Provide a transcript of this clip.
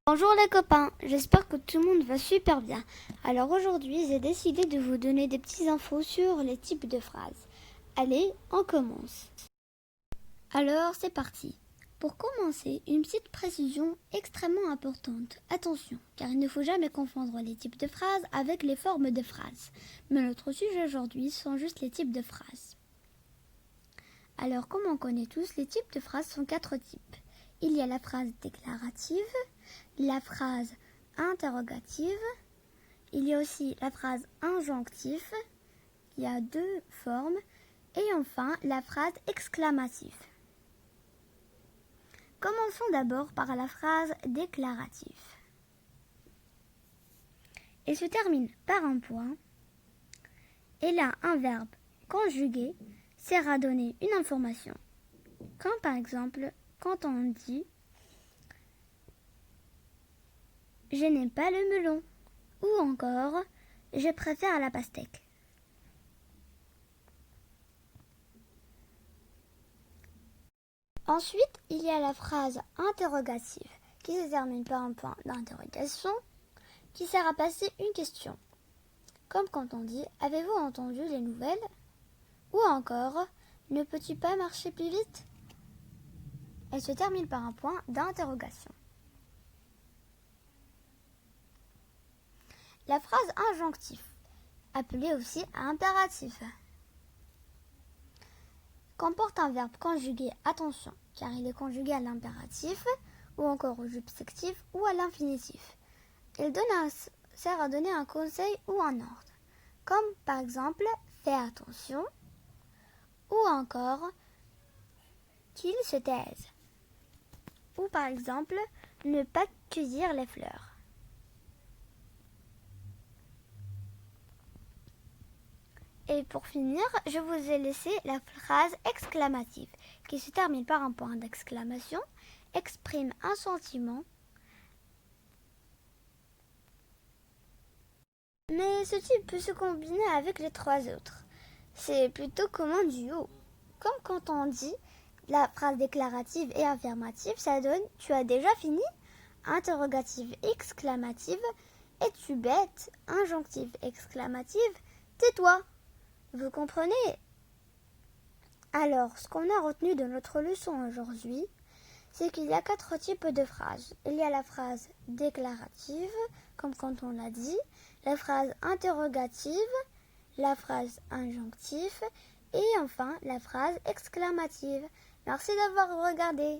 Bonjour les copains, j'espère que tout le monde va super bien. Alors aujourd'hui, j'ai décidé de vous donner des petites infos sur les types de phrases. Allez, on commence. Alors, c'est parti. Pour commencer, une petite précision extrêmement importante. Attention, car il ne faut jamais confondre les types de phrases avec les formes de phrases. Mais notre sujet aujourd'hui sont juste les types de phrases. Alors, comme on connaît tous, les types de phrases sont 4 types. Il y a la phrase déclarative, la phrase interrogative, il y a aussi la phrase injonctive, qui a 2 formes, et enfin la phrase exclamative. Commençons d'abord par la phrase déclarative. Elle se termine par un point. Elle a un verbe conjugué, sert à donner une information. Comme par exemple, quand on dit « Je n'aime pas le melon » ou encore « Je préfère la pastèque ». Ensuite, il y a la phrase interrogative qui se termine par un point d'interrogation qui sert à passer une question. Comme quand on dit « Avez-vous entendu les nouvelles ?» ou encore « Ne peux-tu pas marcher plus vite ?» Elle se termine par un point d'interrogation. La phrase injonctive, appelée aussi impératif, comporte un verbe conjugué, attention, car il est conjugué à l'impératif, ou encore au subjonctif ou à l'infinitif. Il sert à donner un conseil ou un ordre, comme par exemple « fais attention » ou encore « qu'il se taise » ou par exemple « ne pas cueillir les fleurs ». Et pour finir, je vous ai laissé la phrase exclamative qui se termine par un point d'exclamation, exprime un sentiment. Mais ce type peut se combiner avec les 3 autres. C'est plutôt comme un duo. Comme quand on dit la phrase déclarative et affirmative, ça donne « tu as déjà fini ?» Interrogative exclamative « es-tu bête ?» Injonctive exclamative « tais-toi ?» Vous comprenez? Alors, ce qu'on a retenu de notre leçon aujourd'hui, c'est qu'il y a 4 types de phrases. Il y a la phrase déclarative, comme quand on l'a dit, la phrase interrogative, la phrase injonctive et enfin la phrase exclamative. Merci d'avoir regardé.